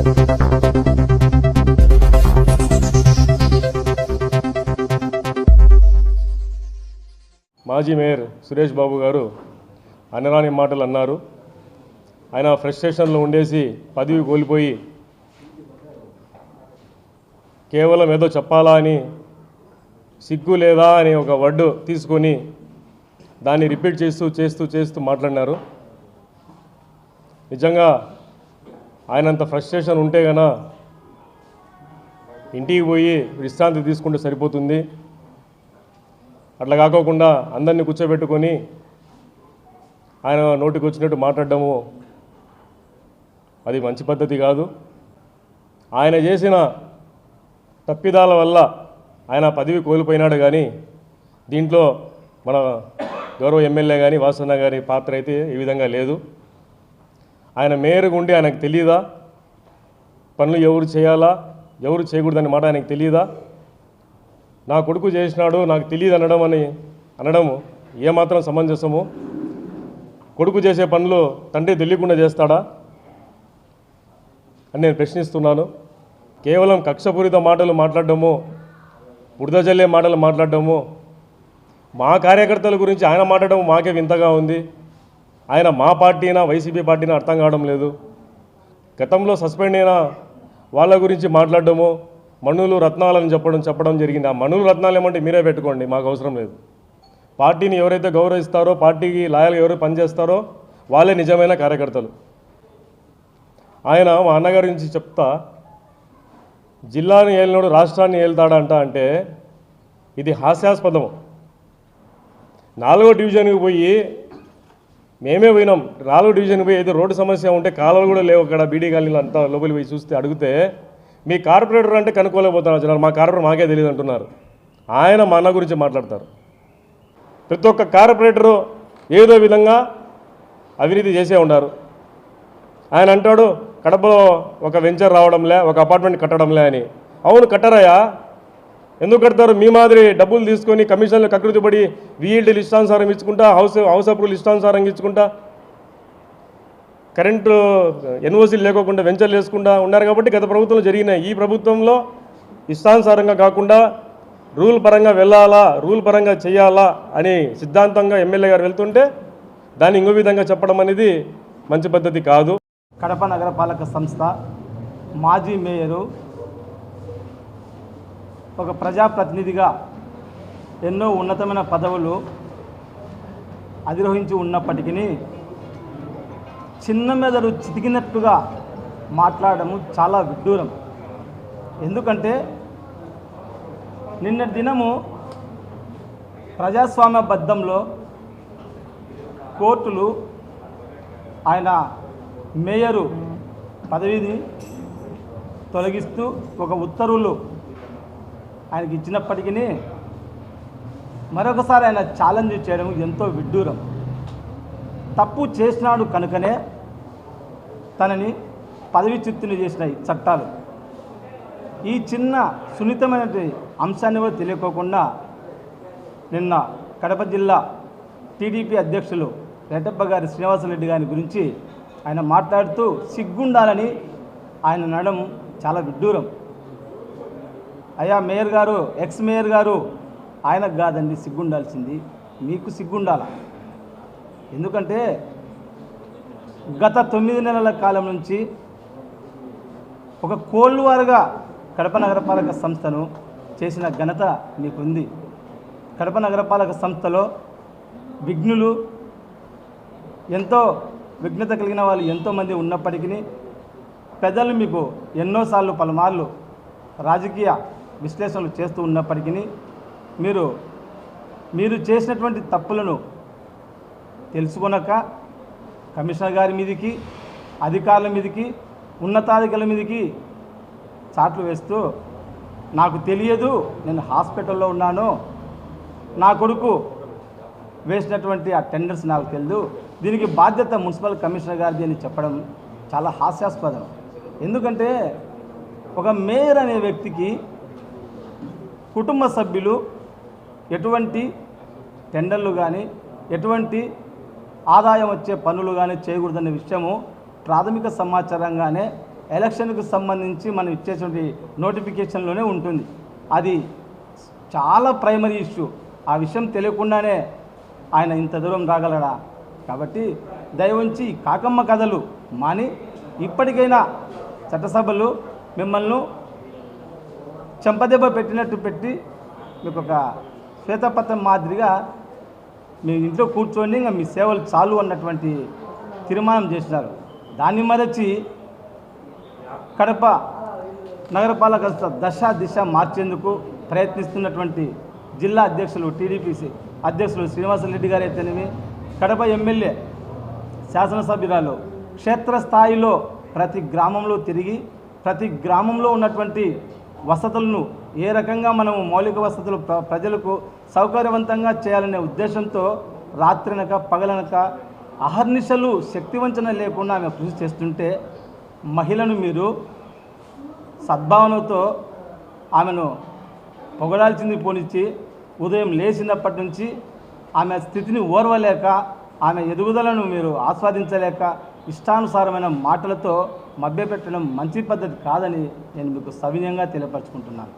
మాజీ మేయర్ సురేష్ బాబు గారు అనరాని మాటలు అన్నారు. ఆయన ఫ్రస్ట్రేషన్లో ఉండేసి పదవి కోల్పోయి కేవలం ఏదో చెప్పాలా అని సిగ్గు లేదా అని ఒక వర్డ్ తీసుకొని దాన్ని రిపీట్ చేస్తూ మాట్లాడినారు. నిజంగా ఆయనంత ఫ్రస్ట్రేషన్ ఉంటే గన ఇంటికి పోయి విశ్రాంతి తీసుకుంటే సరిపోతుంది. అట్లా కాకోకుండా అందరినీ కూర్చోబెట్టుకొని ఆయన నోటికి వచ్చినట్టు మాట్లాడడము అది మంచి పద్ధతి కాదు. ఆయన చేసిన తప్పిదాల వల్ల ఆయన పదవి కోల్పోయినాడు. కానీ దీంట్లో మన గౌరవ ఎమ్మెల్యే కానీ వాసన్న గారి పాత్ర అయితే ఈ విధంగా లేదు. ఆయన మేయర్గా ఉండి ఆయనకు తెలియదా పనులు ఎవరు చేయాలా ఎవరు చేయకూడదని మాట ఆయనకు తెలియదా? నా కొడుకు చేసినాడు నాకు తెలియదు అనడం ఏమాత్రం సమంజసము? కొడుకు చేసే పనులు తండ్రి తెలియకుండా చేస్తాడా అని నేను ప్రశ్నిస్తున్నాను. కేవలం కక్షపూరిత మాటలు మాట్లాడడము, బురద జల్లే మాటలు మాట్లాడడము, మా కార్యకర్తల గురించి ఆయన మాట్లాడడం మాకే వింతగా ఉంది. ఆయన మా పార్టీనా వైసీపీ పార్టీనా అర్థం కావడం లేదు. గతంలో సస్పెండ్ అయిన వాళ్ళ గురించి మాట్లాడడము, మణులు రత్నాలని చెప్పడం జరిగింది. ఆ మణులు రత్నాలు ఏమంటే మీరే పెట్టుకోండి, మాకు అవసరం లేదు. పార్టీని ఎవరైతే గౌరవిస్తారో, పార్టీకి లాయల్గా ఎవరు పనిచేస్తారో వాళ్ళే నిజమైన కార్యకర్తలు. ఆయన మా అన్నగారి గురించి చెప్తా, జిల్లాని ఏలినోడు రాష్ట్రాన్ని ఏలుతాడంట అంటే ఇది హాస్యాస్పదం. 4వ డివిజన్కి పోయి మేమే పోయినాం. 4వ డివిజన్కి పోయి ఏదో రోడ్డు సమస్య ఉంటే కాలువలు కూడా లేవు అక్కడ బీడీ కాలనీలో అంతా లోపలికి పోయి చూస్తే అడిగితే మీ కార్పొరేటర్ అంటే కనుక్కోలేకపోతున్నారు జనాలు, మా కార్పొరేటర్ మాకే తెలియదు అంటున్నారు. ఆయన మా అన్న గురించి మాట్లాడతారు. ప్రతి ఒక్క కార్పొరేటరు ఏదో విధంగా అవినీతి చేసే ఉన్నారు. ఆయన అంటాడు కడపలో ఒక వెంచర్ రావడంలే, ఒక అపార్ట్మెంట్ కట్టడంలే అని. అవును కట్టరాయా, ఎందుకు కడతారు? మీ మాదిరి డబ్బులు తీసుకొని కమిషన్లు కకృతి పడి వీఈల్డీలు ఇష్టానుసారం ఇచ్చుకుంటా, హౌస్ అప్రూవల్ ఇష్టానుసారంగా ఇచ్చుకుంటా, కరెంటు ఎన్ఓసీలు లేకోకుండా వెంచర్లు వేసుకుంటా ఉన్నారు. కాబట్టి గత ప్రభుత్వంలో జరిగినాయి. ఈ ప్రభుత్వంలో ఇష్టానుసారంగా కాకుండా రూల్ పరంగా వెళ్ళాలా, రూల్ పరంగా చేయాలా అని సిద్ధాంతంగా ఎమ్మెల్యే గారు వెళ్తుంటే దాన్ని ఇంకో విధంగా చెప్పడం అనేది మంచి పద్ధతి కాదు. కడప నగరపాలక సంస్థ మాజీ మేయరు ఒక ప్రజాప్రతినిధిగా ఎన్నో ఉన్నతమైన పదవులు అధిరోహించి ఉన్నప్పటికీ చిన్న మెదడు చితికినట్టుగా మాట్లాడము చాలా విడ్డూరం. ఎందుకంటే నిన్నటి దినము ప్రజాస్వామ్యబద్ధంలో కోర్టులు ఆయన మేయరు పదవిని తొలగిస్తూ ఒక ఉత్తర్వులు ఆయనకి ఇచ్చినప్పటికీ మరొకసారి ఆయన ఛాలెంజ్ చేయడం ఎంతో విడ్డూరం. తప్పు చేసినాడు కనుకనే తనని పదవిచ్యుతులు చేసినాయి చట్టాలు. ఈ చిన్న సున్నితమైన అంశాన్ని కూడా తెలియకోకుండా నిన్న కడప జిల్లా టీడీపీ అధ్యక్షులు రెడ్డప్ప గారి శ్రీనివాసరెడ్డి గారి గురించి ఆయన మాట్లాడుతూ సిగ్గుండాలని ఆయన నడడం చాలా విడ్డూరం. అయ్యా మేయర్ గారు, ఎక్స్ మేయర్ గారు, ఆయనకు కాదండి సిగ్గుండాల్సింది, మీకు సిగ్గుండాల. ఎందుకంటే గత 9 నెలల కాలం నుంచి ఒక కోల్వారుగా కడప నగరపాలక సంస్థను చేసిన ఘనత మీకుంది. కడప నగరపాలక సంస్థలో విఘ్నులు ఎంతో విఘ్నత కలిగిన వాళ్ళు ఎంతోమంది ఉన్నప్పటికీ పెద్దలు మీకు ఎన్నోసార్లు పలుమార్లు రాజకీయ విశ్లేషణలు చేస్తూ ఉన్నప్పటికీ మీరు చేసినటువంటి తప్పులను తెలుసుకొనక కమిషనర్ గారి మీదకి, అధికారుల మీదకి, ఉన్నతాధికారుల మీదకి చాట్లు వేస్తూ నాకు తెలియదు, నేను హాస్పిటల్లో ఉన్నాను, నా కొడుకు వేసినటువంటి ఆ టెండర్స్ నాకు తెలియదు, దీనికి బాధ్యత మున్సిపల్ కమిషనర్ గారిది అని చెప్పడం చాలా హాస్యాస్పదం. ఎందుకంటే ఒక మేయర్ అనే వ్యక్తికి కుటుంబ సభ్యులు ఎటువంటి టెండర్లు కానీ ఎటువంటి ఆదాయం వచ్చే పనులు కానీ చేయకూడదనే విషయము ప్రాథమిక సమాచారంగానే ఎలక్షన్కు సంబంధించి మనం ఇచ్చేటువంటి నోటిఫికేషన్లోనే ఉంటుంది. అది చాలా ప్రైమరీ ఇష్యూ. ఆ విషయం తెలియకుండానే ఆయన ఇంత దూరం రాగలడా? కాబట్టి దయవుంచి కాకమ్మ కథలు మాని ఇప్పటికైనా చట్టసభలు మిమ్మల్ని చెంపదెబ్బ పెట్టినట్టు పెట్టి మీకు ఒక శ్వేతపత్రం మాదిరిగా మీ ఇంట్లో కూర్చొని ఇంకా మీ సేవలు చాలు అన్నటువంటి తీర్మానం చేసినారు. దాన్ని మరచి కడప నగరపాలక దశ దిశ మార్చేందుకు ప్రయత్నిస్తున్నటువంటి జిల్లా అధ్యక్షులు టీడీపీ అధ్యక్షులు శ్రీనివాసరెడ్డి గారు అయితేనేమి, కడప ఎమ్మెల్యే శాసనసభ్యురాలు క్షేత్రస్థాయిలో ప్రతి గ్రామంలో తిరిగి ప్రతి గ్రామంలో ఉన్నటువంటి వసతులను ఏ రకంగా మనము మౌలిక వసతులు ప్రజలకు సౌకర్యవంతంగా చేయాలనే ఉద్దేశంతో రాత్రనక పగలనక అహర్నిశలు శక్తివంచన లేకుండా ఆమె కృషి చేస్తుంటే మహిళను మీరు సద్భావనతో ఆమెను పొగడాల్సింది పోనిచ్చి ఉదయం లేచినప్పటి నుంచి ఆమె స్థితిని ఓర్వలేక ఆమె ఎదుగుదలను మీరు ఆస్వాదించలేక ఇష్టానుసారమైన మాటలతో మభ్యపెట్టడం మంచి పద్ధతి కాదని నేను మీకు సవినయంగా తెలియపరచుకుంటున్నాను.